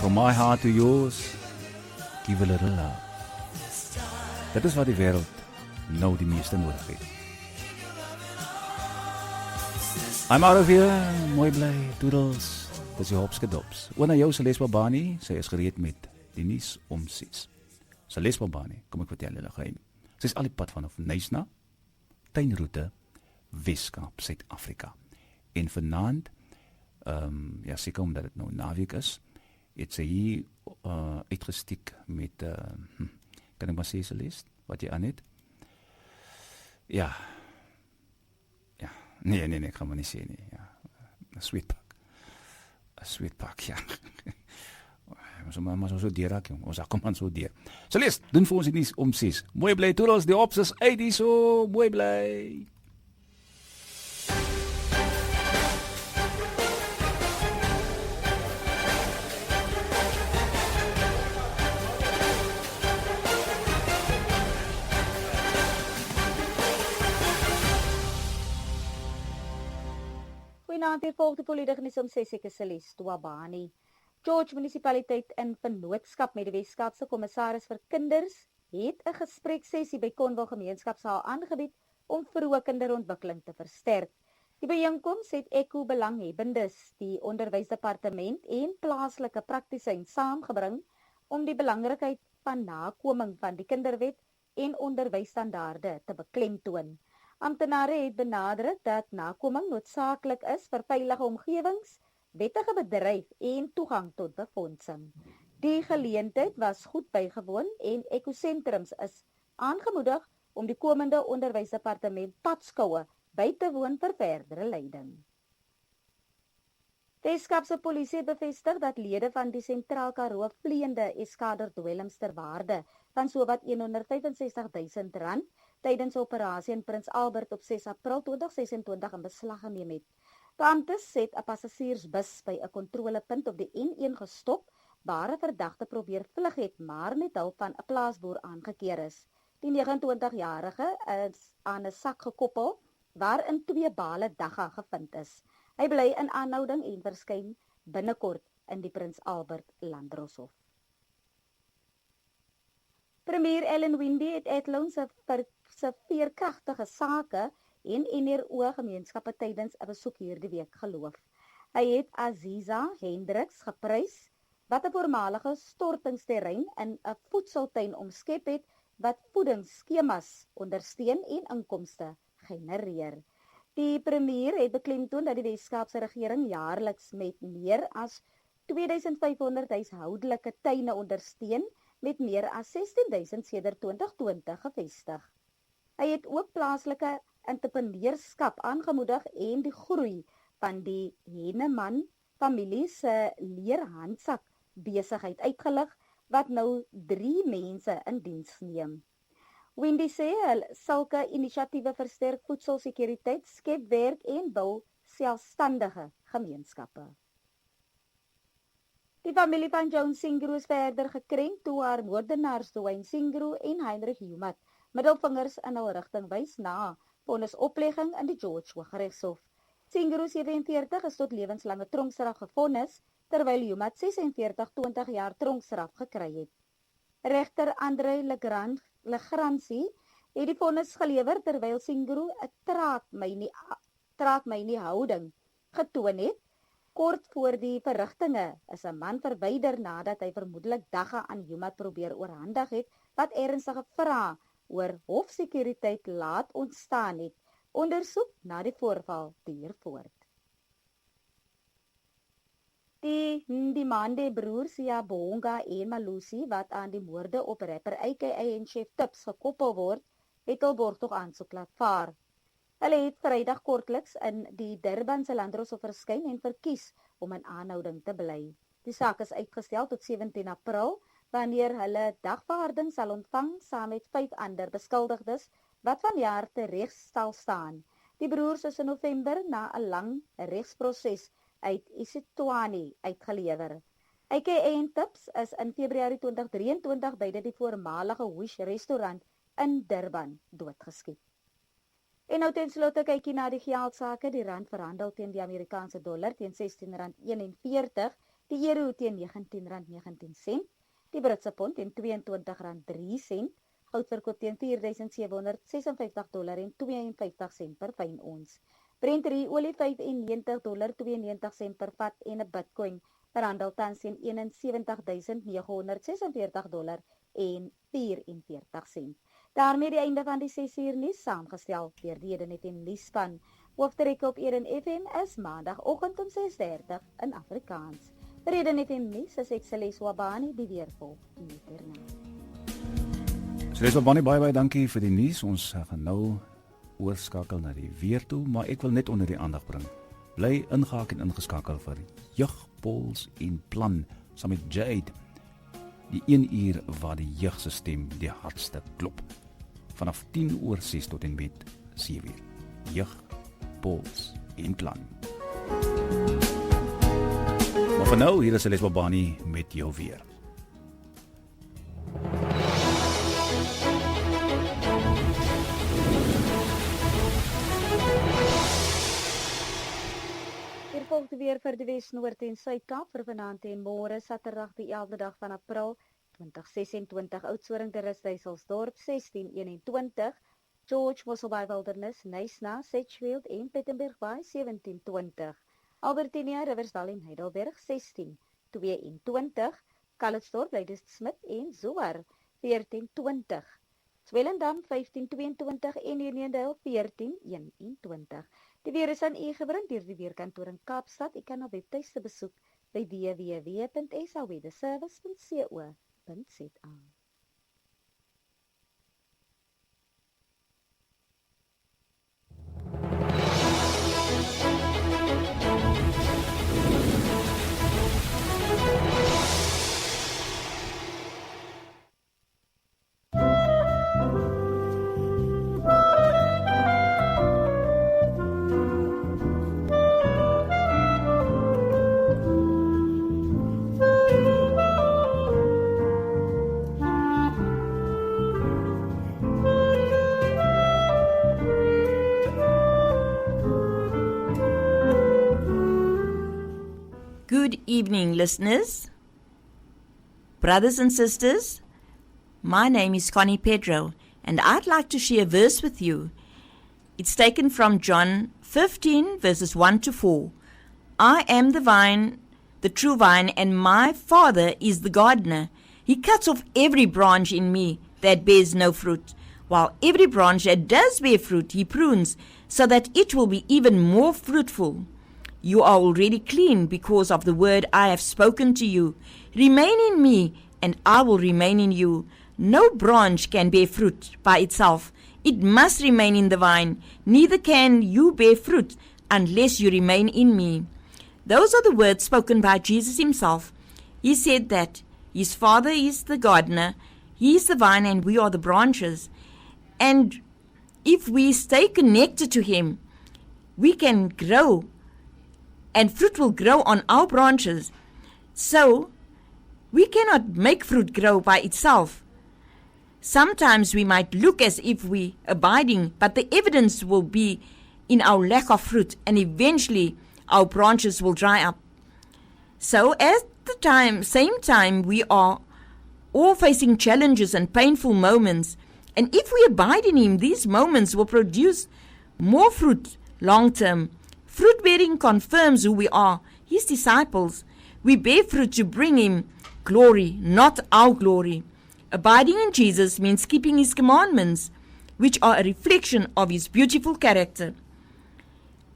From my heart to yours, give a little love. Dit is wat die wêreld nou die meeste nodig het. I'm out of here, mooi bly, doodles, dit is die hopske dops. Oor na jou, Celeste Babani, sy is gereed met die nuus om 6. Celeste Babani, kom ek vertel julle geheim. Sy is al die pad vanaf Nysna, tuinroete, Weskaap, Suid-Afrika. En vanaand, ja seker omdat dit nou naweek is, het sy hier uitgestiek met, kan ek maar sê Celeste, wat jy aan het? Ja, nee, ek gaan maar nie sê nie, ja, een sweetpak, ja. Maar so deur, jong, ons kom aan so deur. Celeste, doen vir ons die nuus om 6. Mooi bly, toerals, die ops is uit die so, mooi bly. Goeienaand, hier volg die volledige nuus om 6 ek is Celeste Babani. George Munisipaliteit in vennootskap met die Weskaapse Kommissaris vir Kinders het 'n gespreksessie by Konwil Gemeenskapsaal aangebied om vroeë kinderontwikkeling te versterk. Die byeenkoms het ECO belanghebbendes, die Onderwysdepartement en plaaslike praktisyns saamgebring om die belangrikheid van nakoming van die kinderwet en onderwysstandaarde te beklemtoon. Amptenare het benadruk dat nakoming noodsaaklik is vir veilige omgewings, wettige bedryf en toegang tot befondsing. Die geleentheid was goed bygewoon en ekosentrums is aangemoedig om die komende onderwysdepartement padskoue by te woon vir verdere leiding. Weskaapse polisie het bevestig dat lede van die Sentraal Karoo vleiende eskader dwelms ter waarde van sowat R165.000 tydens 'n operasie in Prins Albert op 6 April 2026 in beslag geneem het. Beamptes het 'n passasiersbus by 'n kontrolepunt op die N1 gestop, waar 'n verdagte probeer vlug het, maar met hulp van 'n plaasboer aangekeer is. Die 29-jarige is aan 'n sak gekoppel, waarin 2 bale dagga gevind is. Hy bly in aanhouding en verskyn binnekort in die Prins Albert Landdroshof. Premier Ellen Windey het Athlone se veerkragtige sake en NRO gemeenskappe tydens 'n besoek hierdie week geloof. Hy het Aziza Hendricks geprys, wat 'n voormalige stortingsterrein in 'n voedseltuin omskep het, wat voedingsskemas ondersteun en inkomste genereer. Die premier het beklemtoon dat die Weskaapse regering jaarliks met meer as 2500 huishoudelike tuine ondersteun, met meer as 16.000 sedert 2020 gevestig. Hy het ook plaaslike entrepreneurskap aangemoedig en die groei van die Henneman familie se leerhandsak besigheid uitgelig, wat nou 3 mense in diens neem. Windey sê sulke inisiatiewe versterk voedselsekuriteit, skep werk en bou selfstandige gemeenskappe. Die familie van Joan Singru is verder gekrenk toe haar moordenaars Dwayne Singru en Heinrich Humat middelvingers in hul rigting wys na vonnisoplegging in die George Hooggeregshof. Singru 47 is tot lewenslange tronkstraf gevonnis, terwyl Humat 46 20 jaar tronkstraf gekry het. Regter André Legrandsie het die vonnis gelewer terwyl Singru 'n traak my nie houding getoon het. Kort voor die verrigtinge is 'n man verwyder nadat hy vermoedelik dagga aan Humat probeer oorhandig het, wat ernstige vrae oor hofsekuriteit laat ontstaan het. Ondersoek na die voorval duur voort. Die Ndimande broers Siyabonga en Malusi, wat aan die moorde op rapper AKA en Chef Tips gekoppel word, het hul borgtog aansoek laat vaar. Hulle het Vrydag kortliks in die Durbanse Landdroshof verskyn en verkies om in aanhouding te bly. Die saak is uitgestel tot 17 April, wanneer hulle dagvaarding sal ontvang saam met 5 ander beskuldigdes wat vanjaar terecht sal staan. Die broers is in November na 'n lang regsproses uit Isitwani uitgelewer. AKA en Tips is in Februarie 2023 by die voormalige Wish restaurant in Durban doodgeskiet. En nou ten slotte kykie na die geldsake. Die rand verhandel teen die Amerikaanse dollar teen R16.41 die euro teen R19.19, die Britse pond teen R22.03, goud verkoop teen $4,756.52 per fyn ons. Brent olie $95.92 per vat en 'n Bitcoin verhandel tans teen $71.946.44. daarmee die einde van die 6 uur nuus saamgestel deur die Edenet en nuusspan. Hoofdirek op Eden FM is maandagooggend om 6:30 in Afrikaans. Vir Edenet en nuus is ek Celeste Wabani, die weer volg hierna. Celeste Wabani, baie dankie vir die nuus. Ons gaan nou oorskakel na die weer toe, maar ek wil net onder die aandag bring. Bly ingehaak en ingeskakel vir Jeugpuls en Plan saam met Jade. Die 1 uur waar die jeug se stem die hardste klop. Vanaf 6:10 tot en met 7 uur. Jeugpuls en Plan. Maar vir nou, hier is Celeste Wabani met jou weer. Volgende weer vir die Wes, Noord en Suid-Kaap vir vanaand en môre, Saterdag die 11de dag van April 2026. Oudtshoorn, Rusthuiselsdorp 1621, George Mosselbaai Wilderness, Knysna, Sedgefield en Plettenbergbaai 1720, Albertinia, Riversdal en Heidelberg 1622, Calitzdorp, Ladysmith en Zoar 1420, Swellendam 1522 en Uniondale 1421. Die weer is aan u gebring deur die weerkantoor in Kaapstad. U kan op webtuiste besoek by www.saweatherservice.co.za. Good evening, listeners, brothers and sisters. My name is Connie Pedro, and I'd like to share a verse with you. It's taken from John 15, verses 1 to 4. I am the vine, the true vine, and my Father is the gardener. He cuts off every branch in me that bears no fruit, while every branch that does bear fruit he prunes, so that it will be even more fruitful. You are already clean because of the word I have spoken to you. Remain in me, and I will remain in you. No branch can bear fruit by itself. It must remain in the vine. Neither can you bear fruit unless you remain in me. Those are the words spoken by Jesus himself. He said that his Father is the gardener, he is the vine, and we are the branches. And if we stay connected to him, we can grow, and fruit will grow on our branches. So, we cannot make fruit grow by itself. Sometimes we might look as if we are abiding, but the evidence will be in our lack of fruit, and eventually our branches will dry up. So, at the same time, we are all facing challenges and painful moments, and if we abide in him, these moments will produce more fruit long term. Fruit bearing confirms who we are, his disciples. We bear fruit to bring him glory, not our glory. Abiding in Jesus means keeping his commandments, which are a reflection of his beautiful character.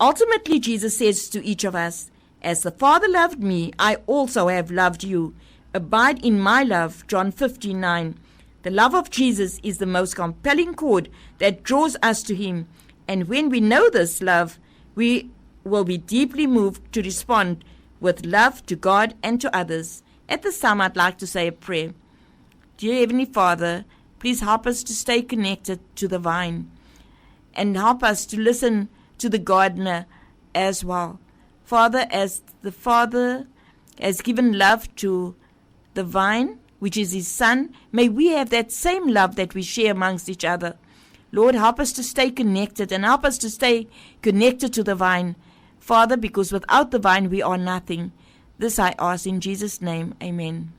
Ultimately, Jesus says to each of us, as the Father loved me, I also have loved you. Abide in my love, John 15:9. The love of Jesus is the most compelling cord that draws us to him. And when we know this love, we will be deeply moved to respond with love to God and to others. At this time, I'd like to say a prayer. Dear Heavenly Father, please help us to stay connected to the vine and help us to listen to the gardener as well. Father, as the Father has given love to the vine, which is his Son, may we have that same love that we share amongst each other. Lord, help us to stay connected and help us to stay connected to the vine. Father, because without the vine we are nothing. This I ask in Jesus' name. Amen.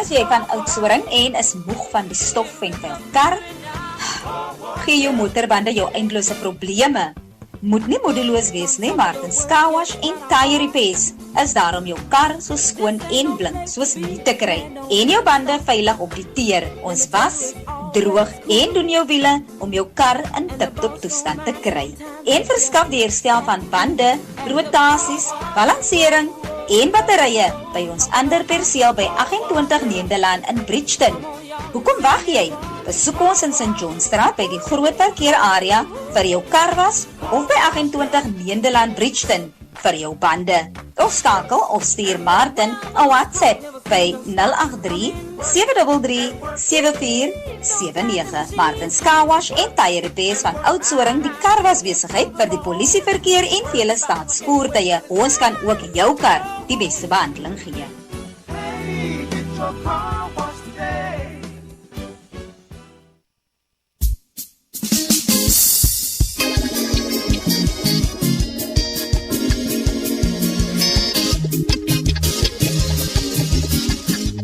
As jy van Oudtshoorn en is moeg van die stof en vuil kar, gee jou motorbande jou eindelose probleme. Moet nie moedeloos wees nie, Martins Car Wash en Tire Repairs is daar om jou kar so skoon en blink soos nie te kry en jou bande veilig op die teer. Ons was, droog en doen jou wiele om jou kar in tip-top toestand te kry. En verskaf die herstel van bande, rotasies, balansering en batterye by ons ander perseel by 28 Nederland in Bridgeton. Hoekom wag jy? Besoek ons in St. Johnstraat by die groot parkeerarea vir jou karwas of by 28 Nederland Bridgeton vir jou bande. Of skakel of stuur Martin 'n WhatsApp by 083 733 7479. Martins Car Wash en Tire Repairs van Oudtshoorn, die karwasbesigheid vir die polisieverkeer en vele staatsvoertuie. Ons kan ook jou kar die beste behandeling gee.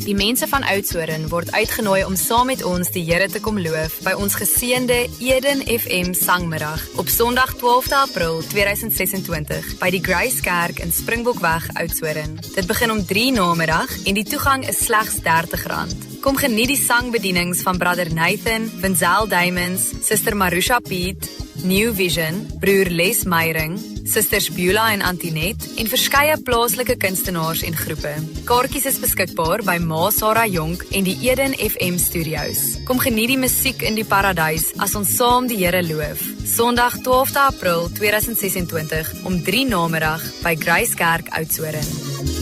Die mense van Oudtshoorn word uitgenooi om saam met ons die Here te kom loof by ons geseënde Eden FM sangmiddag op Sondag 12 April 2026 by die Grace Kerk in Springbokweg, Oudtshoorn. Dit begin om 3 namiddag en die toegang is slegs R30. Kom geniet die sangbedienings van Brother Nathan, Vinzel Diamonds, Suster Marusha Piet, New Vision, broer Les Meyering, Susters Beulah en Antoinette en verskeie plaaslike kunstenaars en groepe. Kaartjies is beskikbaar by Ma Sarah Jonk en die Eden FM Studios. Kom geniet die musiek in die paradys as ons saam die Here loof. Sondag 12 April 2026 om 3 namiddag by Grace Kerk, Oudtshoorn.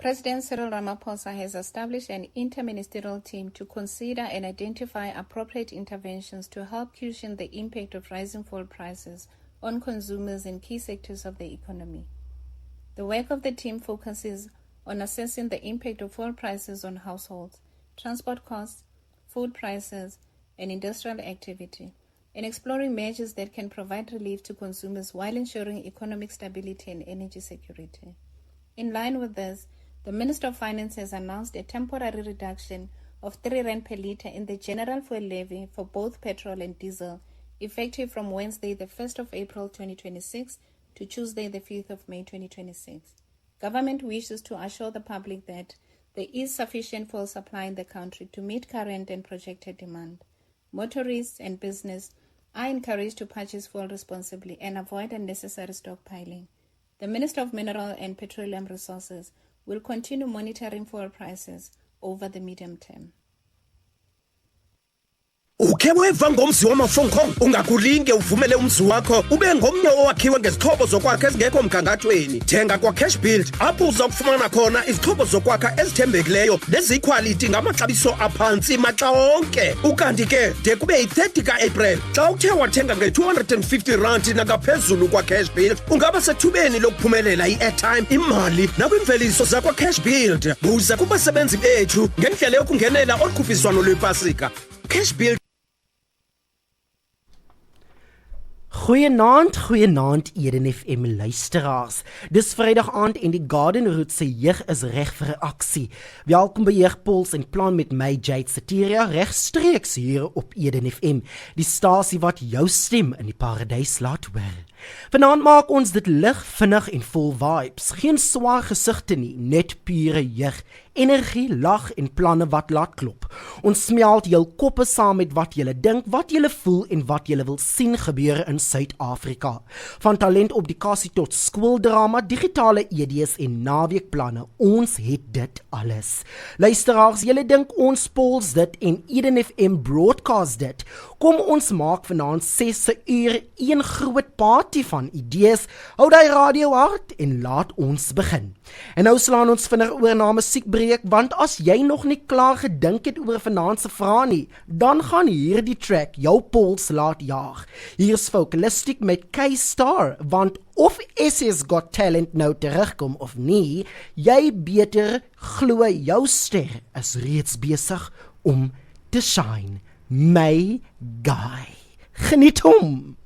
President Cyril Ramaphosa has established an interministerial team to consider and identify appropriate interventions to help cushion the impact of rising fuel prices on consumers in key sectors of the economy. The work of the team focuses on assessing the impact of fuel prices on households, transport costs, food prices, and industrial activity, and exploring measures that can provide relief to consumers while ensuring economic stability and energy security. In line with this, the Minister of Finance has announced a temporary reduction of 3 rand per litre in the general fuel levy for both petrol and diesel, effective from Wednesday the 1st of April 2026 to Tuesday the 5th of May 2026. Government wishes to assure the public that there is sufficient fuel supply in the country to meet current and projected demand. Motorists and business are encouraged to purchase fuel responsibly and avoid unnecessary stockpiling. The Minister of Mineral and Petroleum Resources will continue monitoring fuel prices over the medium term. Ukhe weva ngomzi wamafonkong ungakulinge uvumele umzi wakho ube ngomnye owakhiwe ngezixhobo zokwakha ezingekho mgangathweni. Thenga kwa Cash Build apho uza kufumana khona izixhobo zokwakha ezithembekileyo neziquality ngamaxabiso aphansi maxa onke. Ukanti ke de kube yi-30 ka-April xa uthe wathenga nge-R250 nangaphezulu kwa Cash Build ungaba sethubeni lokuphumelela i-airtime, imali nakwimveliso zakwa Cash Build. Buza kubasebenzi bethu ngendlela yokungenela olukhuphiswano lwepasika. Cash Build. Goeienaand Eden FM luisteraars. Dis Vrydag aand en die Garden Route se jeug is reg vir 'n aksie. Welkom by Jeugpuls en Plan met my Jade Satiria regstreeks hier op Eden FM, die stasie wat jou stem in die paradys laat hoor. Vanaand maak ons dit lig, vinnig en vol vibes. Geen swaar gesigte nie, net pure jeug. Energie, lag en planne wat laat klop. Ons smelt jou koppe saam met wat julle dink, wat julle voel en wat julle wil sien gebeur in Suid-Afrika. Van talentoplikasie tot skooldrama, digitale ED's en naweekplanne, ons het dit alles. Luisteraars, julle dink ons pols dit en Eden FM broadcast dit. Kom ons maak vanaand 6 uur een groot party van idees. Hou die radio hard en laat ons begin. En nou slaan ons vinnig oor na musiekbreek uitbreek, want as jy nog nie klaar gedink het oor vanaand se vraag nie, dan gaan hierdie track jou pols laat jaag. Hier is Vocalistic met K-Star, want of SA's Got Talent nou terugkom of nie, jy beter glo jou ster is reeds besig om te shine. My guy. Geniet hom!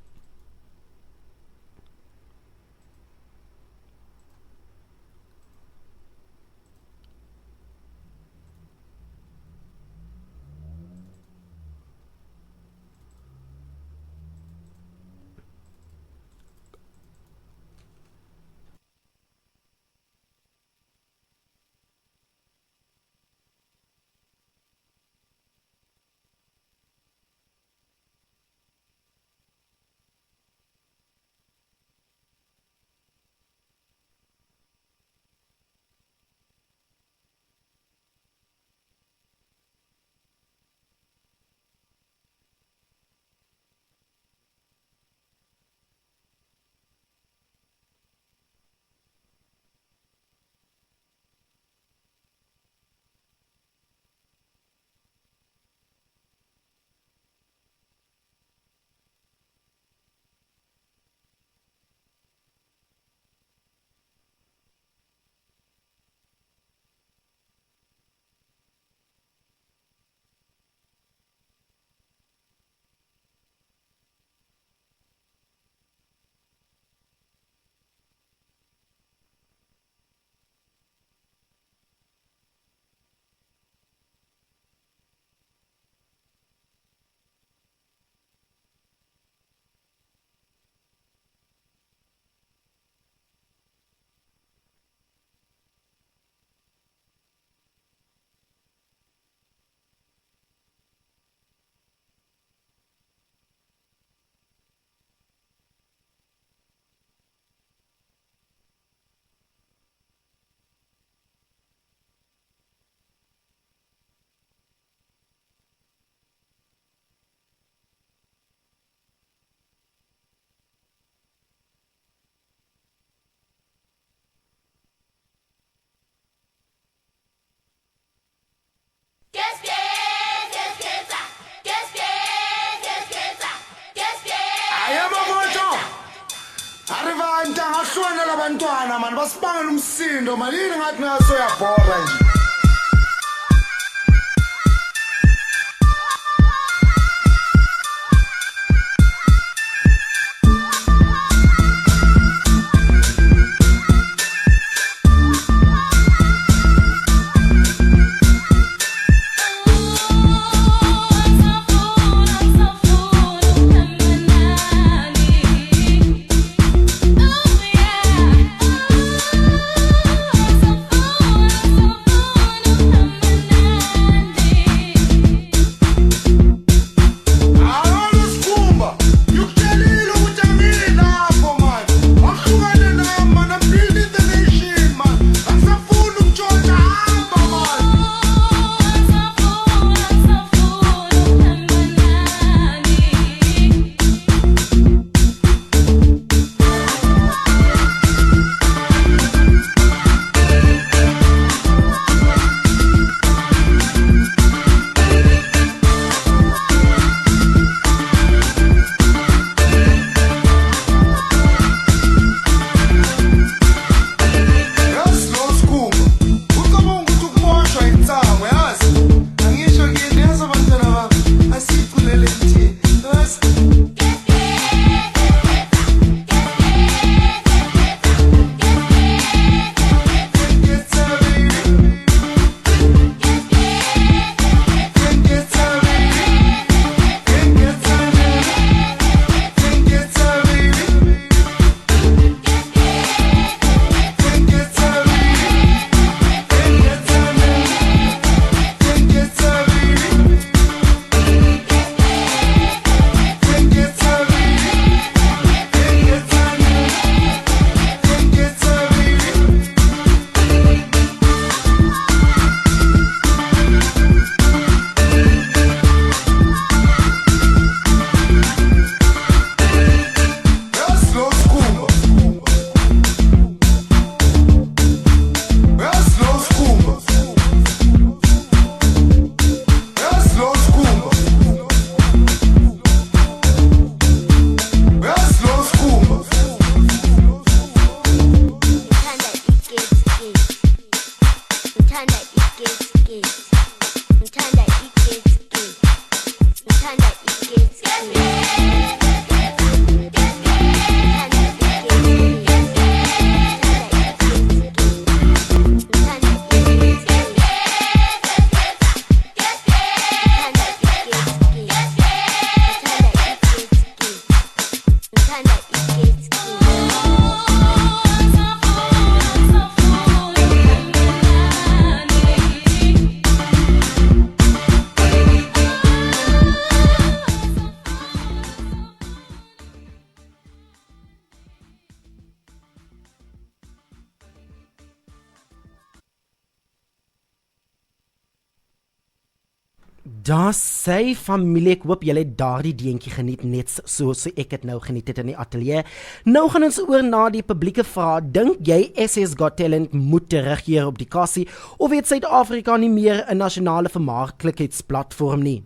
Shona labantwana man basibangela umsindo malini ngathi naso yabhora nje. Oh Daar sê familie, ek hoop julle het daardie deentjie geniet net soos ek het nou geniet het in die ateljee. Nou gaan ons oor na die publieke vraag. Dink jy SA's Got Talent moet terugkeer op die kassie of het Suid-Afrika nie meer 'n nasionale vermaaklikheidsplatform nie?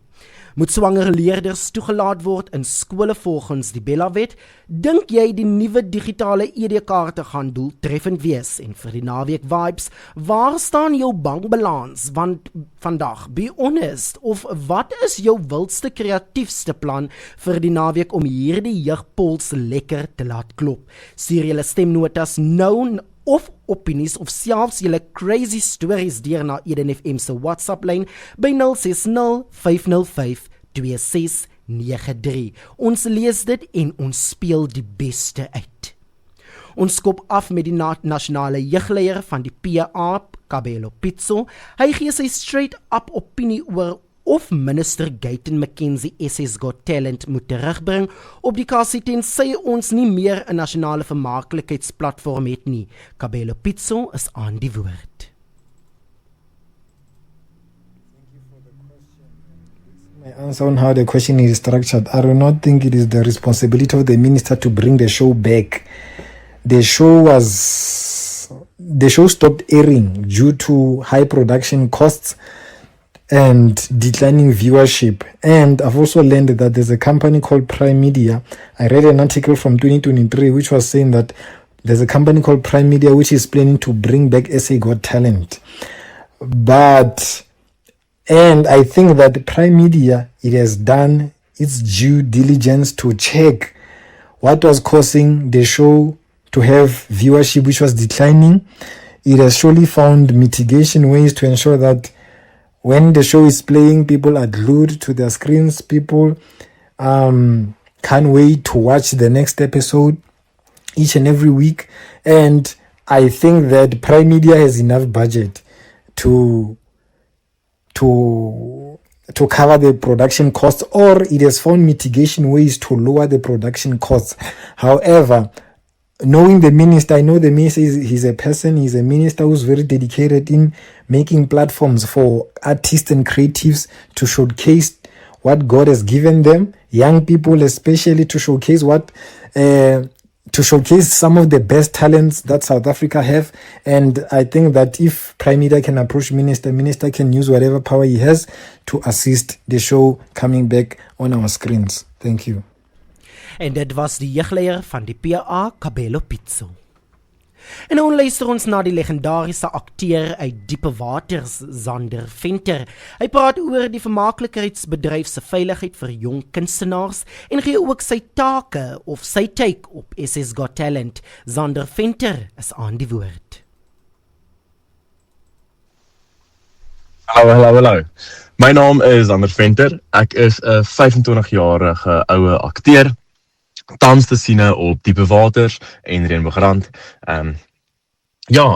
Moet swanger leerders toegelaat word in skole volgens die Bella-wet? Dink jy die nuwe digitale ID-kaarte gaan doeltreffend wees? En vir die naweek vibes, waar staan jou bankbalans? Want vandag, be honest, of wat is jou wildste kreatiefste plan vir die naweek om hierdie jeugpols lekker te laat klop? Stuur julle stemnotas nou of opinies of selfs julle crazy stories deur na Eden FM se WhatsApp lyn by 060-505-2693. Ons lees dit en ons speel die beste uit. Ons skop af met die nasionale jeugleier van die PA, Kabelo Pitso. Hy gee sy straight-up opinie oor of minister Gayton McKenzie SA's Got Talent moet terugbring op die kassie tensy ons nie meer 'n nasionale vermaaklikheidsplatform het nie. Kabelo Pitso is aan die woord. My answer on how the question is structured, I do not think it is the responsibility of the minister to bring the show back. The show stopped airing due to high production costs and declining viewership. And I've also learned that there's a company called Prime Media. I read an article from 2023 which was saying that there's a company called Prime Media which is planning to bring back SA Got Talent. And I think that Prime Media, it has done its due diligence to check what was causing the show to have viewership which was declining. It has surely found mitigation ways to ensure that when the show is playing, people are glued to their screens. People can't wait to watch the next episode each and every week. And I think that Prime Media has enough budget to cover the production costs, or it has found mitigation ways to lower the production costs. However, knowing the minister, I know the minister he's a minister who's very dedicated in making platforms for artists and creatives to showcase what God has given them, young people especially, to showcase some of the best talents that South Africa have. And I think that if Prime Media can approach minister can use whatever power he has to assist the show coming back on our screens. Thank you. En dit was die jeugleier van die PA, Kabelo Pitso. En nou luister ons na die legendariese akteur uit diepe waters, Zander Venter. Hy praat oor die vermaaklikheidsbedryf se veiligheid vir jong kunstenaars en gee ook sy take of sy take op SA's Got Talent. Zander Venter is aan die woord. Hallo. My naam is Zander Venter. Ek is 'n 25-jarige oue akteur. Tans te sien op diepe waters en Reënboogrand.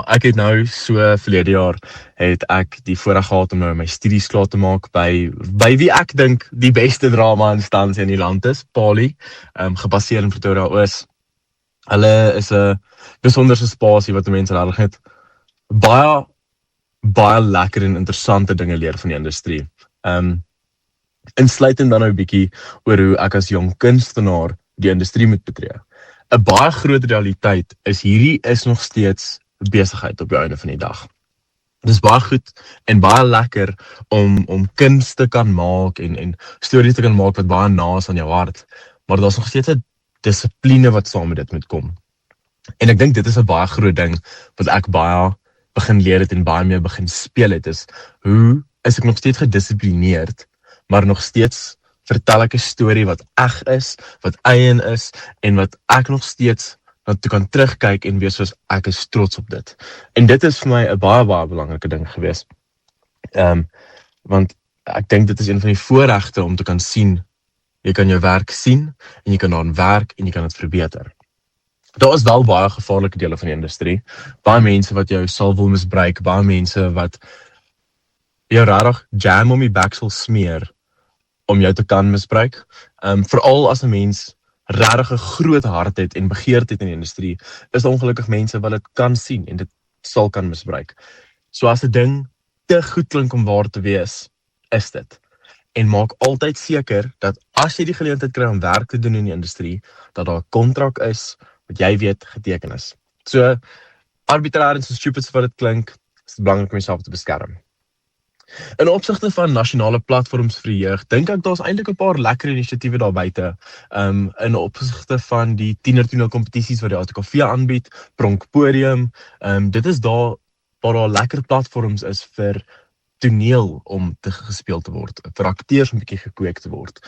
Ek het nou so verlede jaar het ek die voorreg gehad om nou my studies klaar te maak by wie ek dink die beste drama instansie in die land is, Pali, gebaseer in Pretoria Oos. Hulle is 'n besonderse spasie wat mense regtig net baie lekker en interessante dinge leer van die industrie. Insluitend dan nou 'n bietjie oor hoe ek as jong kunstenaar die industrie moet betree. 'n Baie groot realiteit is hierdie is nog steeds besigheid op die einde van die dag. Dit is baie goed en baie lekker om kuns te kan maak en stories te kan maak wat baie naas aan jou hart, maar daar's nog steeds 'n dissipline wat saam met dit moet kom. En ek dink dit is 'n baie groot ding wat ek baie begin leer het en baie meer begin speel het, is hoe is ek nog steeds gedissiplineerd, maar nog steeds vertel ek 'n storie wat eg is, wat eien is, en wat ek nog steeds na toe kan terugkyk en wees soos ek is trots op dit. En dit is vir my 'n baie belangrike ding gewees. Want ek dink dit is een van die voorregte om te kan sien, jy kan jou werk sien, en jy kan daaraan werk, en jy kan dit verbeter. Daar is wel baie gevaarlike dele van die industrie, baie mense wat jou sal wil misbruik, baie mense wat jou regtig jam om die bek sal smeer, om jou te kan misbruik, veral as 'n mens regtig 'n groot hart het en begeerte het in die industrie, is daar ongelukkig mense wat dit kan sien en dit sal kan misbruik. So as 'n ding te goed klink om waar te wees, is dit. En maak altyd seker dat as jy die geleentheid kry om werk te doen in die industrie, dat daar 'n kontrak is wat jy weet geteken is. So arbitrair en so stupid wat dit klink, is dit belangrik om jouself te beskerm. In opsigte van nasionale platforms vir die jeug, dink ek daar's eintlik 'n paar lekker inisiatiewe daar buite. In opsigte van die tiener kompetisies wat die ATKV aanbied, Pronk Podium, dit is daar waar daar lekker platforms is vir toneel om te gespeel te word, vir akteurs om 'n bietjie gekweek te word.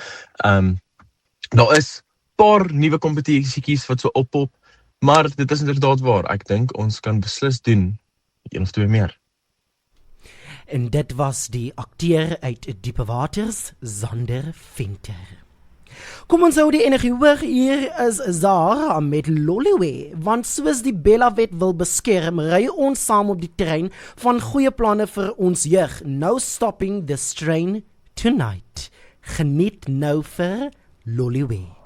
Daar is paar nuwe kompetisietjies wat so oppop, maar dit is inderdaad waar. Ek dink ons kan beslis doen een of twee meer. En dit was die akteur uit Diepe Waters, Zander Venter. Kom ons hou die energie hoog, hier is Zara met Loliwe, want soos die Bella-wet wil beskerm, ry ons saam op die trein van goeie planne vir ons jeug. No stopping the strain tonight. Geniet nou vir Loliwe.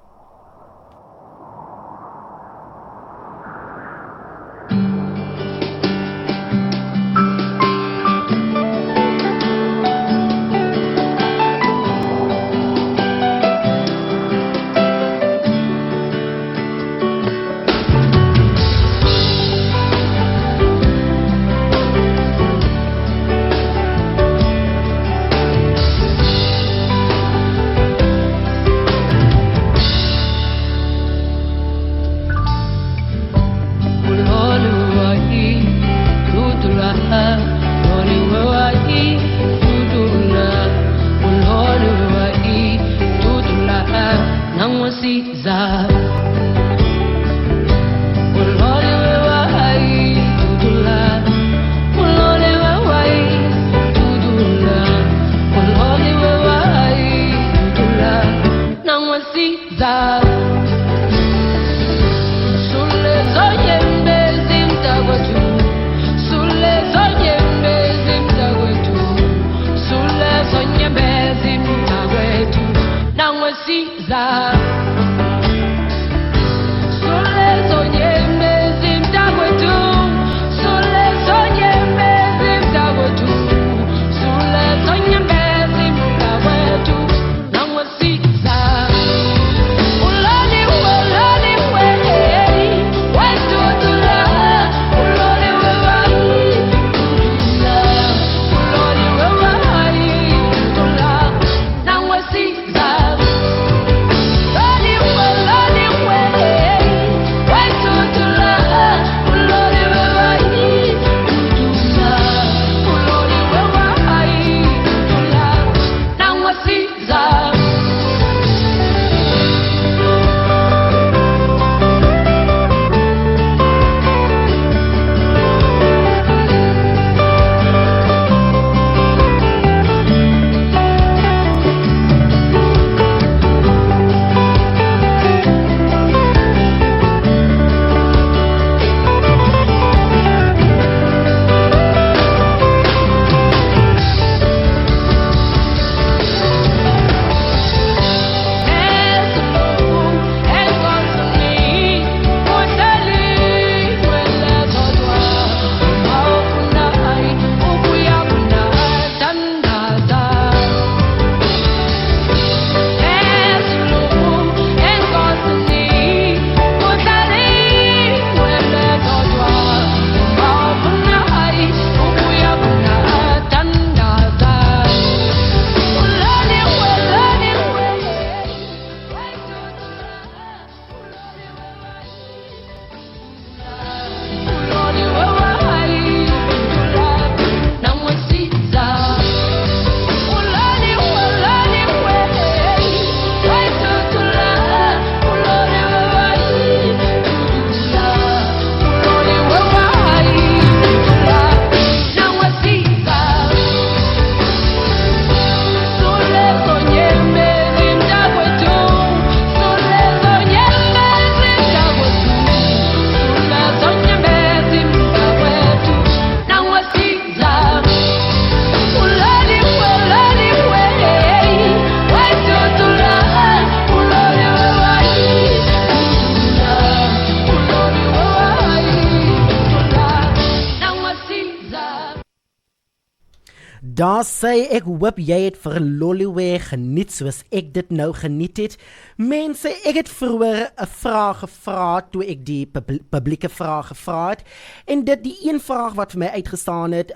Daar sê ek hoop jy het vir Loliwe geniet soos ek dit nou geniet het. Mense, ek het vroeër 'n vraag gevra toe ek die publieke vraag gevra het. En dit die een vraag wat vir my uitgestaan het,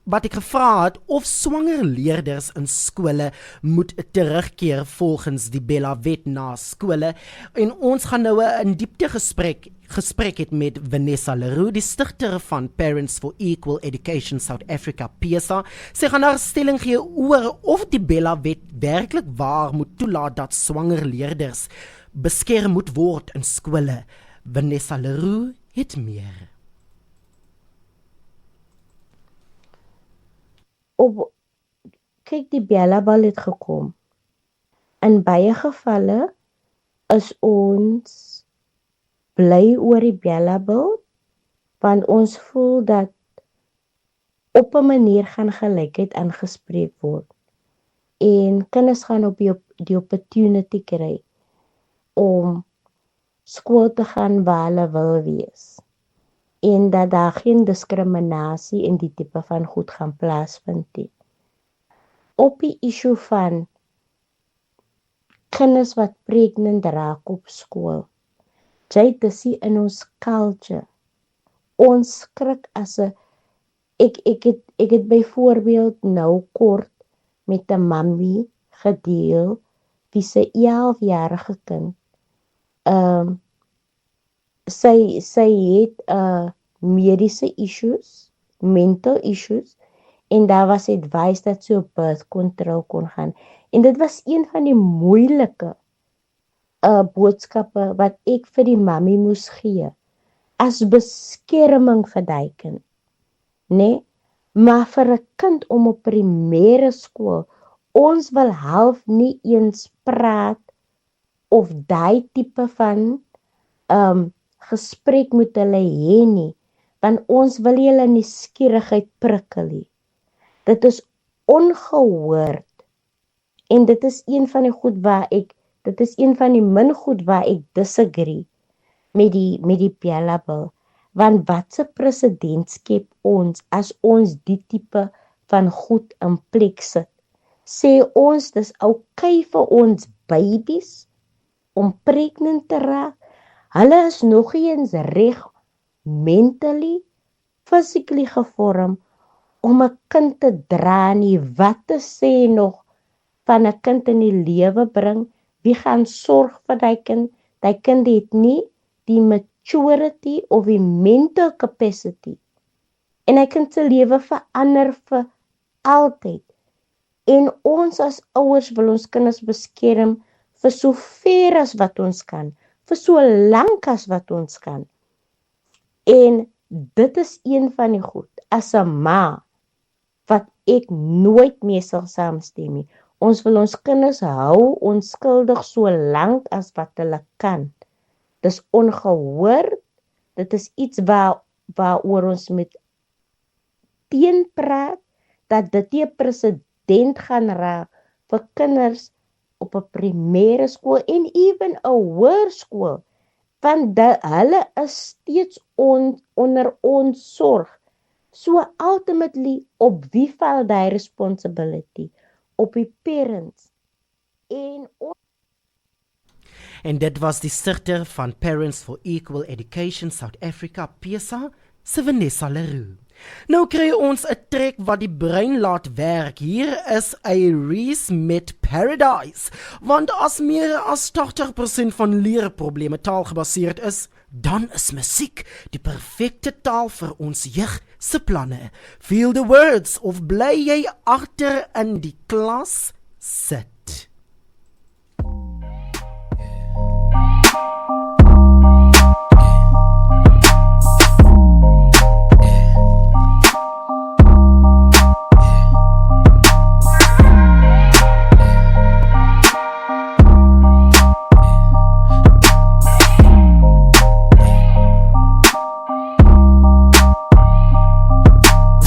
wat ek gevra het of swanger leerders in skole moet terugkeer volgens die Bella-wet na skole. En ons gaan nou 'n diepte gesprek het met Vanessa Leroux, die stigter van Parents for Equal Education South Africa, PESA. Sy gaan haar stelling gee oor of die Bella-wet werklik waar moet toelaat dat swanger leerders beskerm moet word in skole. Vanessa Leroux het meer. Kyk, die Bella-bal het gekom. In baie gevalle is ons bly oor die Bella-bal, want ons voel dat op 'n manier gaan gelykheid aangespreek word. En kinders gaan op die opportunity kry om skool te gaan waar hulle wil wees. En dat daar geen diskriminasie in die tipe van goed gaan plaasvind nie. Op die issue van kinders wat pregnant raak op skool. Jy te sien in ons culture. Ons skrik as 'n ek het byvoorbeeld nou kort met 'n mammie gedeel wie se 11-jarige kind sy het mediese issues, mental issues, en daar was advice dat sy op birth control kon gaan. En dit was een van die moeilike boodskappe wat ek vir die mammie moes gee, as beskerming vir die kind. Nee, maar vir 'n kind om op primêre skool, ons wil half nie eens praat of daai tipe van gesprek moet hulle hê nie, want ons wil hulle nuuskierigheid prikkel nie. Dit is ongehoord, en dit is een van die min goed waar ek disagree met die Bella-bal, want watse president skep ons as ons die tipe van goed in plek sit? Sê ons dis okay vir ons babies om pregnant te raak? Hulle is nog eens reg mentally, physically gevorm om 'n kind te dra nie. Wat te sê nog van 'n kind in die lewe bring? Wie gaan sorg vir die kind? Die kind het nie die maturity of die mental capacity. En hy kind se lewe verander vir altyd. En ons as ouers wil ons kinders beskerm vir so ver as wat ons kan, vir so lank as wat ons kan. En dit is een van die goed, as 'n ma, wat ek nooit mee sal saamstem nie. Ons wil ons kinders hou onskuldig so lank as wat hulle kan. Dis ongehoord, dit is iets waaroor ons met teenpraat, dat dit nie 'n presedent gaan raak vir kinders op 'n primêre skool en ewen 'n hoërskool, want hulle is steeds onder ons sorg. So ultimately, op wie val die responsibility? Op die parents. En dit was die stigter van Parents for Equal Education South Africa, PESA, Vanessa Leroux. Nou kry ons 'n trek wat die brein laat werk. Hier is Iris met Paradise. Want as meer as 80% van leerprobleme taalgebaseerd is, dan is musiek die perfekte taal vir ons jeug se planne. Feel the words of bly jy agter in die klas sit.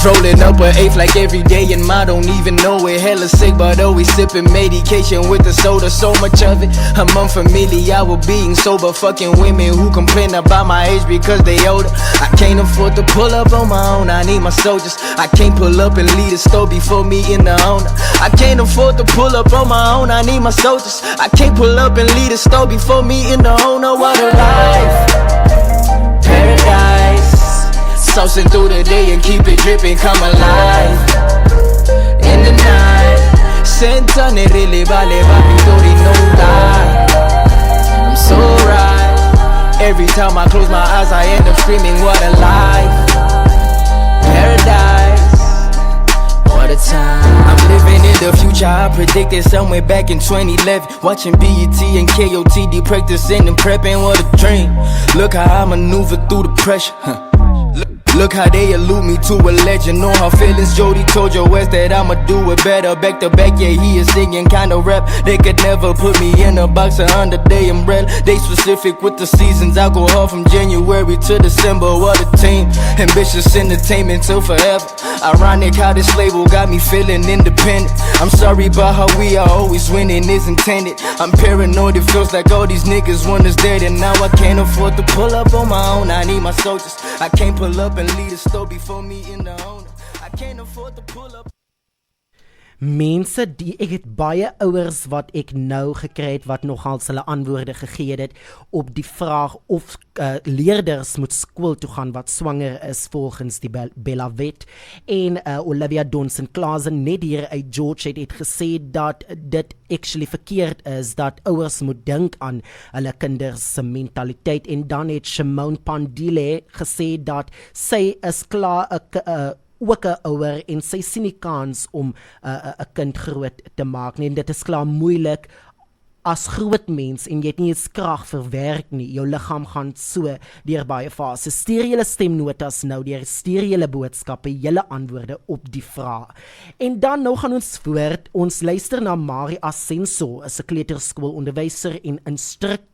Rolling up a eighth like every day and I don't even know it. Hella sick but always sipping medication with the soda. So much of it, I'm unfamiliar with being sober. Fucking women who complain about my age because they older. I can't afford to pull up on my own, I need my soldiers. I can't pull up and lead a store before me in the owner. I can't afford to pull up on my own, I need my soldiers. I can't pull up and lead a store before me in the owner. What a life, paradise. Saucing through the day and keep it dripping, come alive in the night. Sentane really vale papi no lie. I'm so right. Every time I close my eyes I end up screaming what a life. Paradise, what a time. I'm living in the future, I predicted somewhere back in 2011. Watching BET and KOTD practicing and prepping, what a dream. Look how I maneuver through the pressure, Look how they allude me to a legend. Know how feelings. Jody told your ass that I'ma do it better. Back to back, yeah, he is singing kind of rap. They could never put me in a box or under their umbrella. They specific with the seasons. I go hard from January to December. What a team. Ambitious entertainment till forever. Ironic how this label got me feeling independent. I'm sorry about how we are always winning is intended. I'm paranoid, it feels like all these niggas want us dead. And now I can't afford to pull up on my own, I need my soldiers. I can't pull up and lead a store before me in the owner. I can't afford to pull up. Mense, ek het baie ouers wat ek nou gekry het, wat nogals hulle antwoorde gegee het op die vraag of leerders moet skool toe gaan wat swanger is volgens die Bella Wet. En Olivia Donson-Klaasen net hier uit George het gesê dat dit actually verkeerd is, dat ouers moet dink aan hulle kinders se mentaliteit. En dan het Shimon Pandile gesê dat sy is klaar ook 'n ouer en sy sien die kans om 'n kind groot te maak nie, en dit is klaar moeilik as groot mens en jy het nie eens krag vir werk nie, jou liggaam gaan so deur baie fases. Stuur julle stemnotas nou, stuur julle boodskappe, julle antwoorde op die vraag. En dan nou gaan ons voort, ons luister na Mari Asenso, is 'n kleuterskoolonderwyser en instrukteur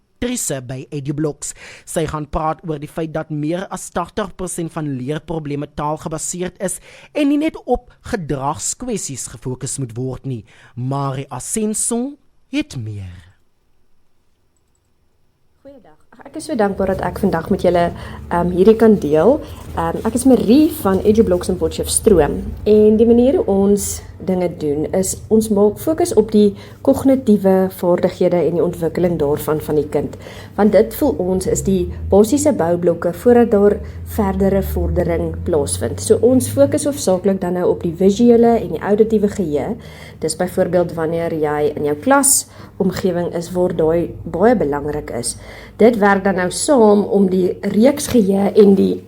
by EduBlocks. Sy gaan praat oor die feit dat meer as 80% van leerprobleme taalgebaseerd is en nie net op gedragskwessies gefokus moet word nie. Mari Asenso het meer. Goeiedag. Ek is so dankbaar dat ek vandag met julle hierdie kan deel. Ek is Marie van EduBlocks in Potchefstroom en die manier hoe ons dinge doen is ons maak fokus op die kognitiewe vaardighede en die ontwikkeling daarvan van die kind. Want dit voel ons is die basiese boublokke voordat daar verdere vordering plaasvind. So ons fokus hoofsaaklik dan nou op die visuele en die auditiewe geheue. Dis byvoorbeeld wanneer jy in jou klasomgewing is waar daai baie belangrik is. Dit werk dan nou saam om die reeksgeheue en die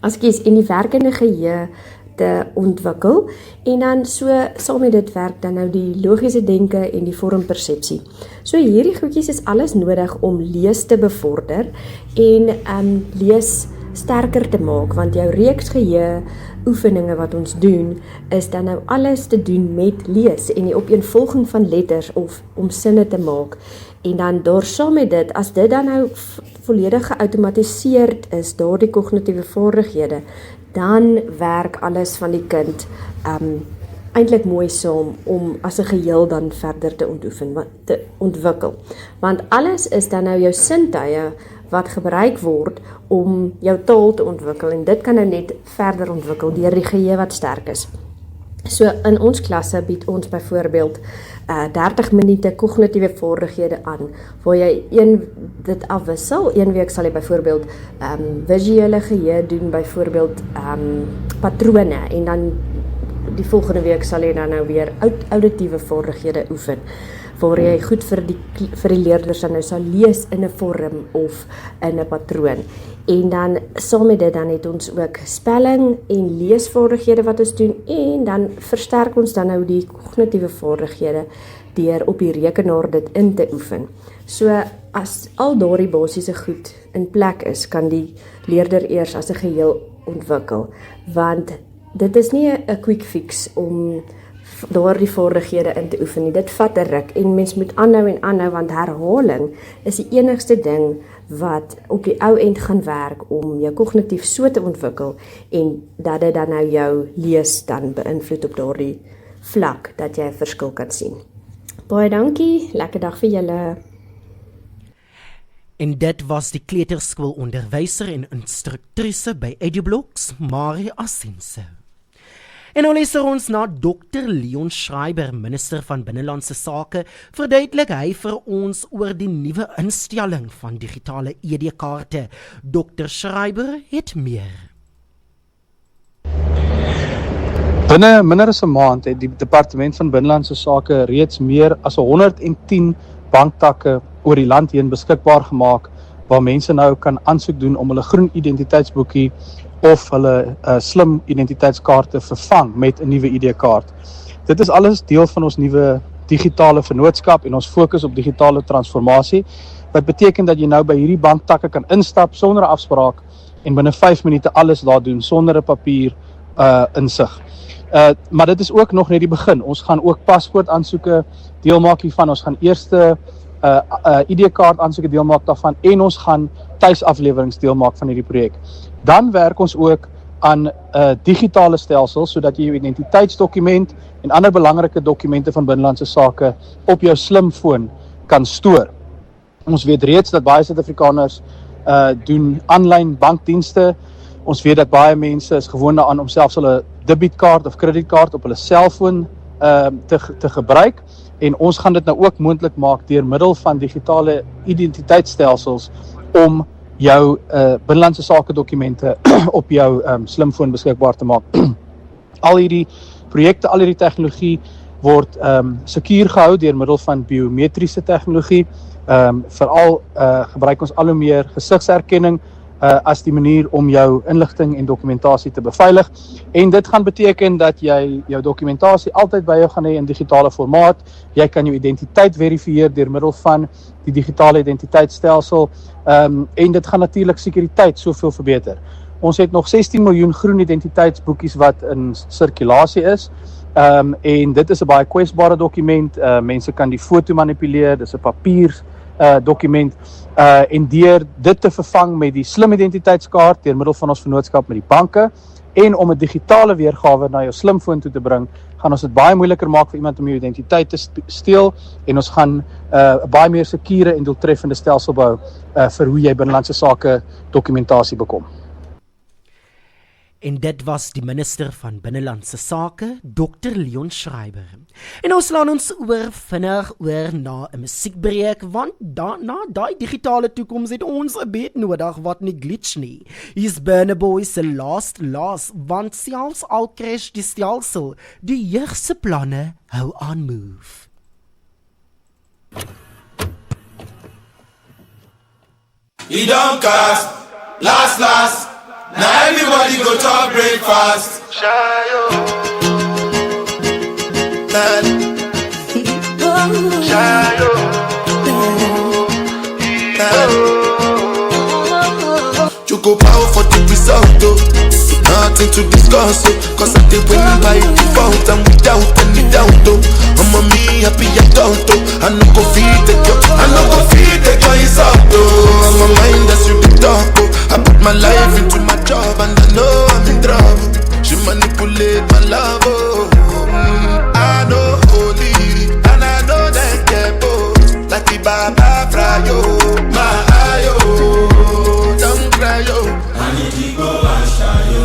en die werkende geheue te ontwikkel en dan so saam met dit werk dan nou die logiese denke en die vormpersepsie. So hierdie goedjies is alles nodig om lees te bevorder en lees sterker te maak, want jou reeksgeheue oefeninge wat ons doen is dan nou alles te doen met lees en die opeenvolging van letters of om sinne te maak. En dan daar saam met dit, as dit dan nou volledig geautomatiseerd is, daar die kognitiewe vaardighede, dan werk alles van die kind eintlik mooi saam om as 'n geheel dan verder te ontwikkel. Want alles is dan nou jou sintuie wat gebruik word om jou taal te ontwikkel en dit kan nou net verder ontwikkel deur die geheue wat sterk is. So in ons klasse bied ons byvoorbeeld 30 minute kognitiewe vaardighede aan, waar jy dit afwissel. Een week sal jy byvoorbeeld visuele geheue doen, byvoorbeeld patrone, en dan die volgende week sal jy dan nou weer auditiewe vaardighede oefen, waar jy goed vir die leerders dan nou sal lees in 'n vorm of in 'n patroon. En dan saam met dit dan het ons ook spelling en leesvaardighede wat ons doen, en dan versterk ons dan nou die kognitiewe vaardighede deur op die rekenaar dit in te oefen. So as al daardie basiese goed in plek is, kan die leerder eers as 'n geheel ontwikkel, want dit is nie 'n quick fix om daardie vaardighede in te oefen nie. Dit vat 'n ruk en mens moet aanhou en aanhou, want herhaling is die enigste ding wat op die ou end gaan werk om jou kognitief so te ontwikkel en dat dit dan nou jou lees dan beïnvloed op daardie vlak dat jy 'n verskil kan sien. Baie dankie, lekker dag vir julle. En dit was die kleuterskoolonderwyser en instruktrise by EduBlocks, Marie Assense. En nou luister ons na Dr. Leon Schreiber, minister van Binnelandse Sake, verduidelik hy vir ons oor die nuwe instelling van digitale ID-kaarte. Dr. Schreiber het meer. Binne minder as 'n maand het die Departement van Binnelandse Sake reeds meer as 110 banktakke oor die land heen beskikbaar gemaak, waar mense nou kan aansoek doen om hulle groen identiteitsboekie of hulle slim identiteitskaart te vervang met 'n nuwe ID-kaart. Dit is alles deel van ons nuwe digitale vennootskap en ons fokus op digitale transformasie, wat beteken dat jy nou by hierdie banktakke kan instap sonder 'n afspraak en binne 5 minute alles daar doen sonder 'n papier insig. Maar dit is ook nog net die begin. Ons gaan ook paspoort aansoeke deel maak hiervan. Ons gaan eerste ID-kaart aansoeke deel maak daarvan en ons gaan tuisaflewerings deel maak van hierdie projek. Dan werk ons ook aan digitale stelsels sodat jy jou identiteitsdokument en ander belangrike dokumente van binnelandse sake op jou slimfoon kan stoor. Ons weet reeds dat baie Suid-Afrikaners doen aanlyn bankdienste. Ons weet dat baie mense is gewoond daaraan om selfs hulle debietkaart of kredietkaart op hulle selfoon te gebruik. En ons gaan dit nou ook moontlik maak deur middel van digitale identiteitsstelsels om jou binnelandse sake dokumente op jou slimfoon beskikbaar te maak. Al hierdie projekte, al hierdie tegnologie word sekuur gehou deur middel van biometriese tegnologie. Veral gebruik ons al hoe meer gesigserkenning as die manier om jou inligting en dokumentasie te beveilig. En dit gaan beteken dat jy jou dokumentasie altyd by jou gaan hê in digitale formaat. Jy kan jou identiteit verifieer deur middel van die digitale identiteitsstelsel. En dit gaan natuurlik sekuriteit soveel verbeter. Ons het nog 16 miljoen groen identiteitsboekies wat in sirkulasie is. En dit is 'n baie kwesbare dokument. Mense kan die foto manipuleer, dis 'n papier dokument. En deur dit te vervang met die slim identiteitskaart deur middel van ons vennootskap met die banke en om 'n digitale weergawe na jou slimfoon toe te bring, gaan ons dit baie moeiliker maak vir iemand om jou identiteit te steel en ons gaan 'n baie meer sekure en doeltreffende stelsel bou vir hoe jy binnelandse sake dokumentasie bekom. En dit was die minister van Binnelandse Sake, Dr. Leon Schreiber. En nou slaan ons vinnig oor na 'n musiekbreek, want na daai digitale toekoms het ons 'n beat nodig wat nie glitch nie. Hier's Burna Boy se Last, want selfs al crash die stelsel, die jeug se planne hou aan move. He don't cast, last. Now everybody go to breakfast. Shayo. Shayo. You go power for the result, though. Nothing to discuss, cause I did win by default and without any doubt, though. I'm a me happy adult, though. I no go feed the girl, is up, though. I'm a mind that's you the talk, though. I put my life into my job and I know I'm in trouble. She manipulate my love, oh. I know holy and I know that get both. Like the Baba Frayo, my ayo, don't cry, yo. I need to go and shayo.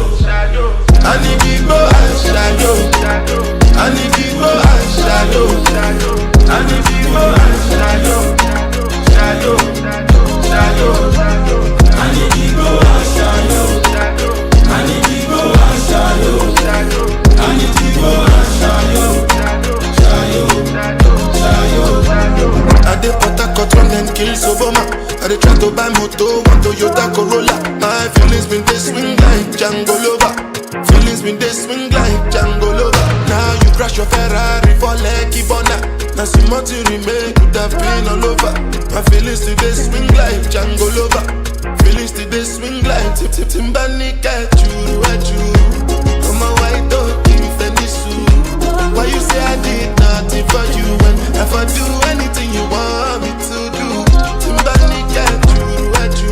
I need to go and shayo. I need to go and shayo. I need to go and shayo. Shayo. I need to go and shayo. I need to go and shayo. I need to go and shayo. I dey put a cut on and kill Obama. I dey try to buy moto, one Toyota Corolla. My feelings been they swing like Django Lover. Feelings been they swing like Django Lover. Now you crash your Ferrari for Lucky Bona. Now some more to remain, could have been all over. My feelings today swing like Django Lover. Feelings today swing like Timbani at you. I'm a white dog, if any suit. Why you say I did nothing for you when if I do anything you want me to do? Timbani at you.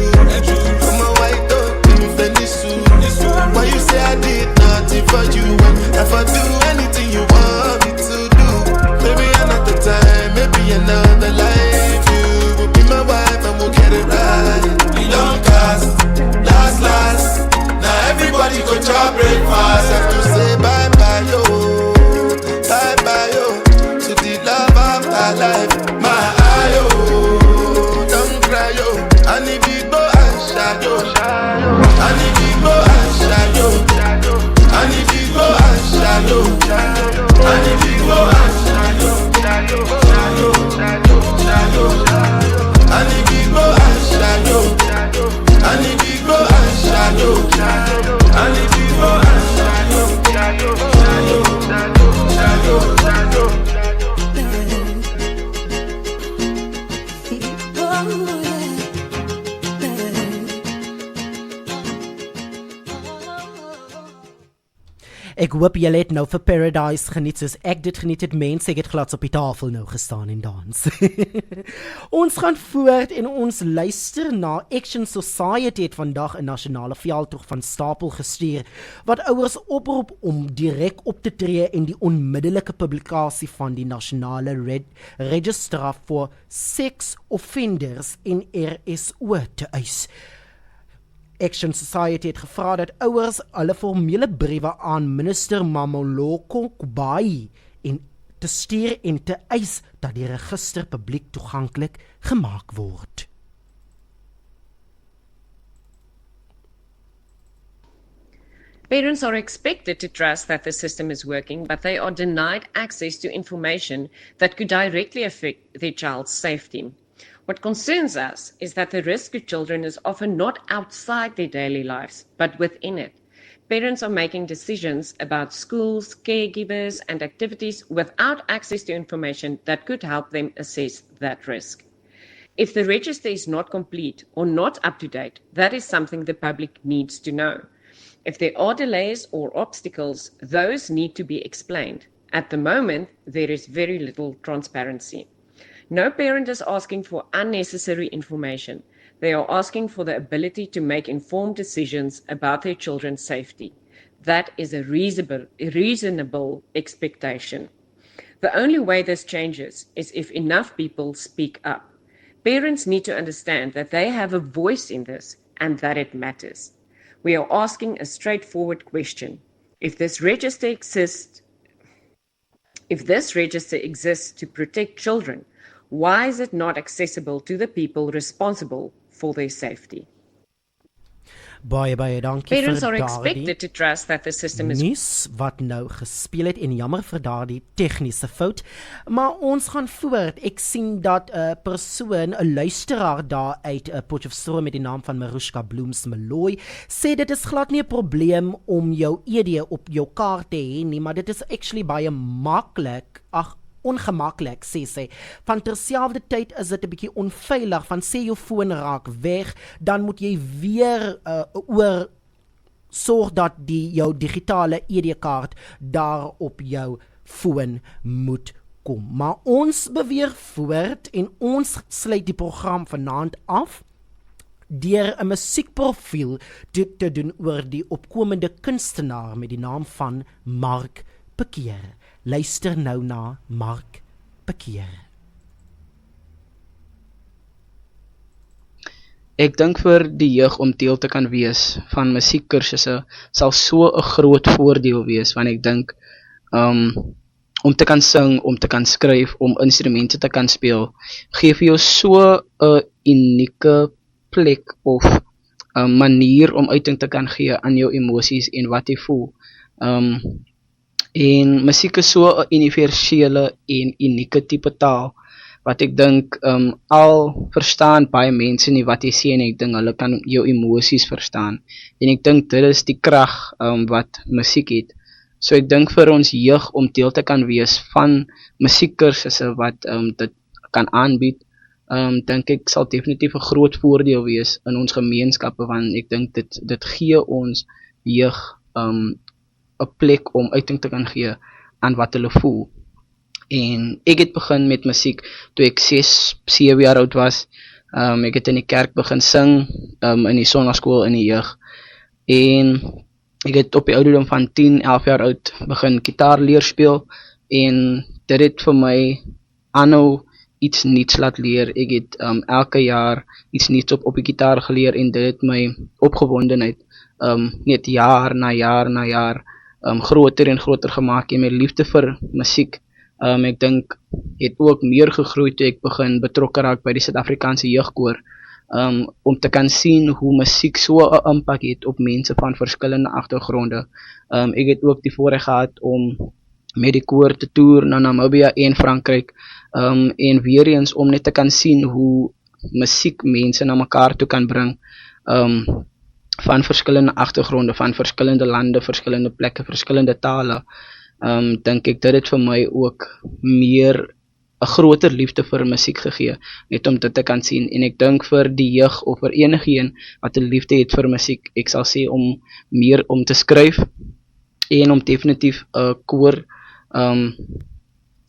shadow, shadow. And if you go and shadow, shadow, shadow, shadow, shadow, shadow. Ek hoop julle het nou vir Paradise geniet soos ek dit geniet het. Mense, ek het glad op die tafel nou gestaan en dans. Ons gaan voort en ons luister na Action Society het vandag 'n nasionale veldtog van stapel gestuur wat ouers oproep om direk op te tree en die onmiddellike publikasie van die nasionale register vir sex offenders en RSO te eis. Action Society het gevra dat ouers hulle formele briewe aan minister Mamoloko Kubai en te stuur en te eis dat die register publiek toeganklik gemaak word. Parents are expected to trust that the system is working, but they are denied access to information that could directly affect their child's safety. What concerns us is that the risk to children is often not outside their daily lives, but within it. Parents are making decisions about schools, caregivers, and activities without access to information that could help them assess that risk. If the register is not complete or not up to date, that is something the public needs to know. If there are delays or obstacles, those need to be explained. At the moment, there is very little transparency. No parent is asking for unnecessary information. They are asking for the ability to make informed decisions about their children's safety. That is a reasonable expectation. The only way this changes is if enough people speak up. Parents need to understand that they have a voice in this and that it matters. We are asking a straightforward question. If this register exists to protect children, why is it not accessible to the people responsible for their safety? Baie dankie. Parents are expected to trust that the system is nuus wat nou gespeel het en jammer vir daardie tegniese fout. Maar ons gaan voort. Ek sien dat 'n persoon, 'n luisteraar daar uit Potchefstroom met die naam van Marushka Bloems Meloy sê dit is glad nie 'n probleem om jou ED op jou kaart te hê nie, maar dit is actually baie maklik. Ongemaklik, sê sy. Van terselfdertyd is dit 'n bietjie onveilig, van sê jou foon raak weg, dan moet jy weer oor sorg dat jou digitale ED-kaart daar op jou foon moet kom. Maar ons beweeg voort en ons sluit die program vanaand af deur 'n musiekprofiel te doen oor die opkomende kunstenaar met die naam van Mark Pekeer. Luister nou na Mark Pekeer. Ek dink vir die jeug om deel te kan wees van musiekkursusse sal so 'n groot voordeel wees, want ek dink om te kan sing, om te kan skryf, om instrumente te kan speel, gee vir jou so 'n unieke plek of 'n manier om uiting te kan gee aan jou emosies en wat jy voel. En musiek is so 'n universele en unieke tipe taal wat ek dink al verstaan baie mense nie wat jy sê en ek dink hulle kan jou emosies verstaan. En ek dink dit is die krag wat musiek het. So ek dink vir ons jeug om deel te kan wees van musiekkursusse wat dit kan aanbied, dink ek sal definitief 'n groot voordeel wees in ons gemeenskappe, want ek dink dit gee ons jeug 'n plek om uiting te kan gee aan wat hulle voel. En ek het begin met musiek toe ek 6-7 jaar oud was. Ek het in die kerk begin sing, in die sonnaskool in die jeug. En ek het op die ouderdom van 10-11 jaar oud begin gitaar leer speel. En dit het vir my aanhou iets nuuts laat leer. Ek het elke jaar iets nuuts op die gitaar geleer en dit het my opgewondenheid net jaar na jaar groter en groter gemaak en my liefde vir musiek. Ek dink het ook meer gegroei toe ek begin betrokke raak by die Suid-Afrikaanse jeugkoor, om te kan sien hoe musiek so 'n impak het op mense van verskillende agtergronde. Ek het ook die voorreg gehad om met die koor te toer na Namibia en Frankryk, en weer eens om net te kan sien hoe musiek mense na mekaar toe kan bring. van verskillende agtergronde, van verskillende lande, verskillende plekke, verskillende tale, dink ek dit het vir my ook meer 'n groter liefde vir musiek gegee, net om dit te kan sien. En ek dink vir die jeug of vir enigeen wat 'n liefde het vir musiek, ek sal sê om meer om te skryf en om definitief 'n koor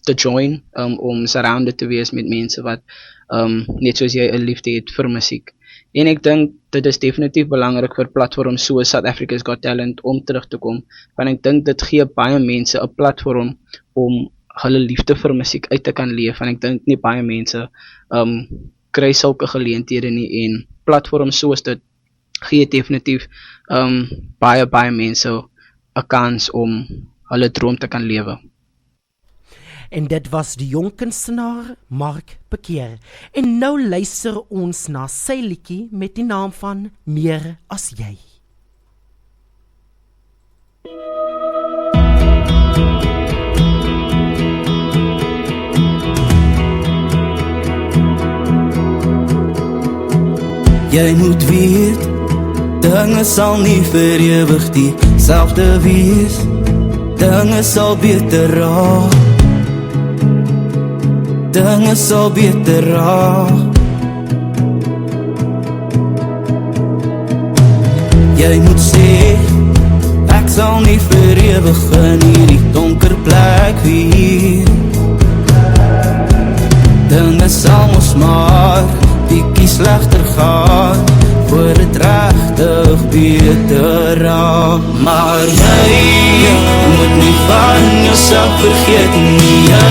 te join, om surrounded te wees met mense wat net soos jy 'n liefde het vir musiek. En ek dink dit is definitief belangrik vir platforms soos South Africa's Got Talent om terug te kom, want ek dink dit gee baie mense 'n platform om hulle liefde vir musiek uit te kan leef, en ek dink nie baie mense kry sulke geleenthede nie, en platforms soos dit gee definitief baie mense 'n kans om hulle droom te kan lewe. En dit was die jong kunstenaar Mark Bekeer. En nou luister ons na sy liedjie met die naam van Meer as jy. Jy moet weet, dinge sal nie vir ewig dieselfde wees. Dinge sal beter raak. Dinge sal beter raak. Jy moet sê, ek sal nie vir ewig in hierdie donker plek wees. Dinge sal mos maar bietjie slegter gaan, voor het regtig beter raak. Maar jy moet nie van jouself vergeet nie. Jy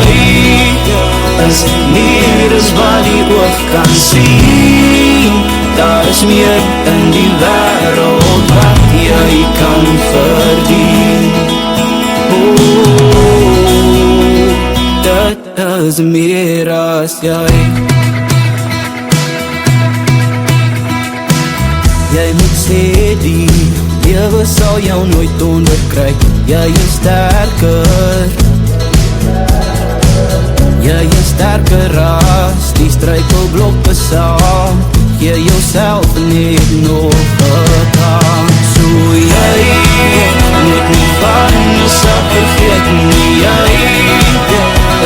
is meer as wat die oog kan sien. Daar is meer in die wêreld wat jy kan verdien. Dit is meer as jy. Jy moet sê die lewe sal jou nooit onderkry. Jy is sterker. Jy is sterker as die struikelblokke saam. Gee jouself net nog 'n kans. So jy moet nie van jouself vergeet nie. Jy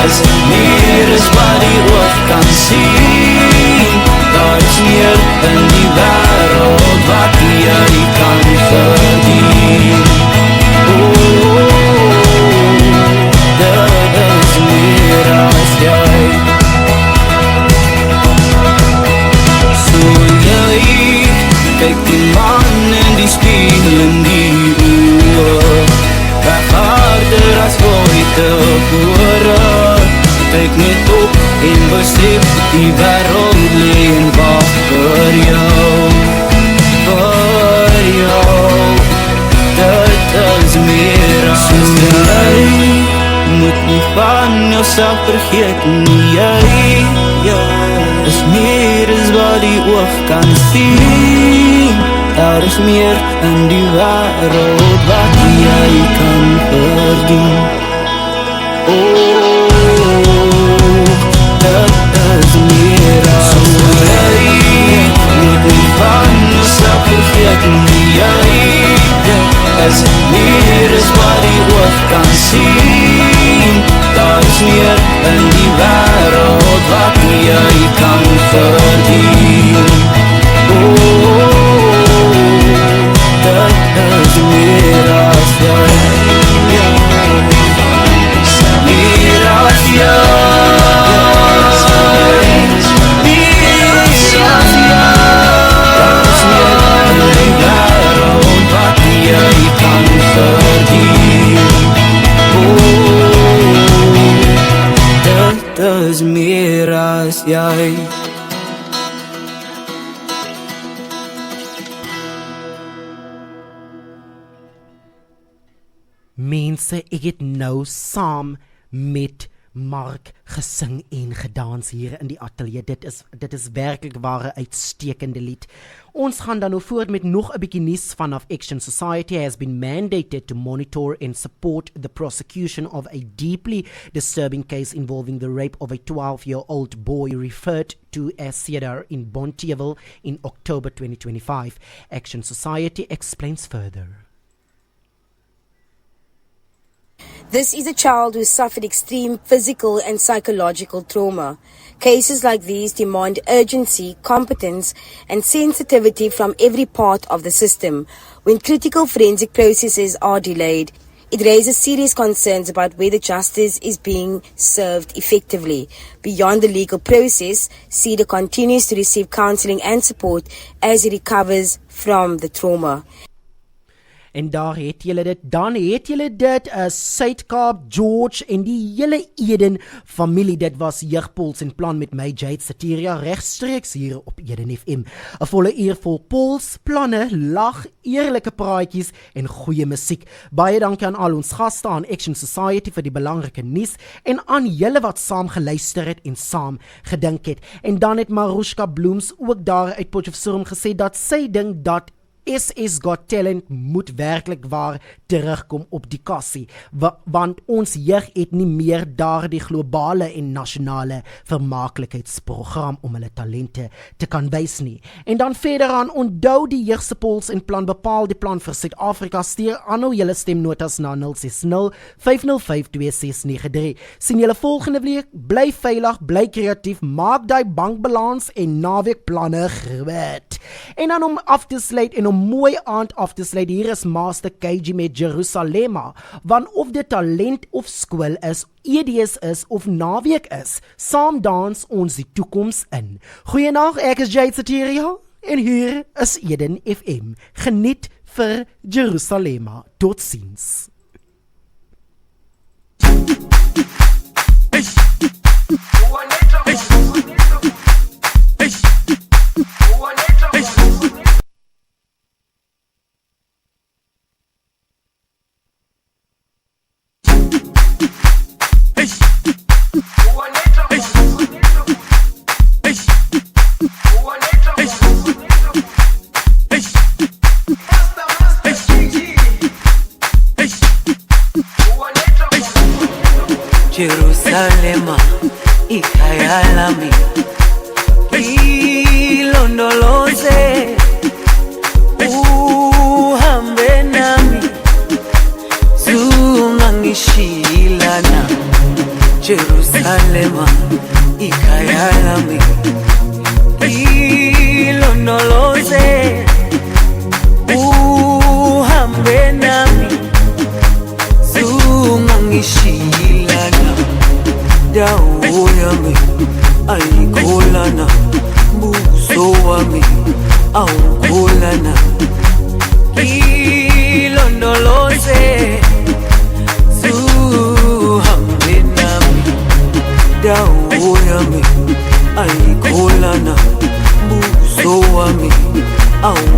is meer as wat die oog kan sien. Daar is meer in die wêreld wat jy kan verdien. Dit is meer as jy. So jy kyk die man in die spiegel in die oë. Werk harder as ooit tevore. Kyk net op en besef die wêreld lê en wag vir jou. Vir jou. Dit is meer as jy. Moet nie van jouself vergeet nie. Jy is meer as wat die oog kan sien. Daar is meer in die wêreld wat jy kan verdien. Dit is meer as jy. Moet nie van jouself vergeet nie. Jy is meer as wat die oog kan sien. Daar is meer in die wêreld wat jy kan verdien. Dit is meer as jy. Meer as jy. Dis meer as jy. Mense, ek het nou saam met Mark gesing en gedans hier in die ateljee. Dit is werklik ware uitstekende lied. Ons gaan dan nou voort met nog 'n bietjie nuus vanaf Action Society has been mandated to monitor and support the prosecution of a deeply disturbing case involving the rape of a 12-year-old boy referred to as Cedar in Bonteheuwel in October 2025. Action Society explains further. This is a child who suffered extreme physical and psychological trauma. Cases like these demand urgency, competence, and sensitivity from every part of the system. When critical forensic processes are delayed, it raises serious concerns about whether justice is being served effectively. Beyond the legal process, Cedar continues to receive counseling and support as he recovers from the trauma. En daar het julle dit, dan het julle dit, Suid-Kaap, George en die hele Eden familie, dit was Jeugpuls en Plan met my Jade Satiria, regstreeks hier op Eden FM. 'n volle uur vol puls, planne, lag, eerlike praatjies en goeie musiek. Baie dankie aan al ons gaste aan Action Society vir die belangrike nuus en aan julle wat saam geluister het en saam gedink het. En dan het Marushka Blooms ook daar uit Potchefstroom gesê dat sy dink dat SS Got Talent moet werklik waar terugkom op die kassie, want ons jeug het nie meer daardie globale en nasionale vermaaklikheidsprogram om hulle talente te kan wys nie. En dan verder aan, onthou die Jeugse Puls en Plan bepaal die plan vir Suid-Afrika, stuur aanhou julle stemnotas na 060-505-2693. Sien julle volgende week, bly veilig, bly kreatief, maak die bankbalans en naweekplanne groot. En dan om af te sluit en om mooi aand af te sluit, hier is Master KG met Jerusalema, want of dit talent of skool is, EDS is of naweek is, saam dans ons die toekoms in. Goeienaand, ek is Jade Satiria en hier is Eden FM. Geniet vir Jerusalema. Totsiens. Jerusalema, ikhaya lami, ilondoloze, uhambe nami, zungangishilana. Jerusalema, ikhaya lami, ilondoloze, uhambe nami, zungangishilana. Dawo yami ayikholana, buso wami awukholana, ilondoloze, zuhambe nami. Dawo yami ayikholana, buso wami awukholana.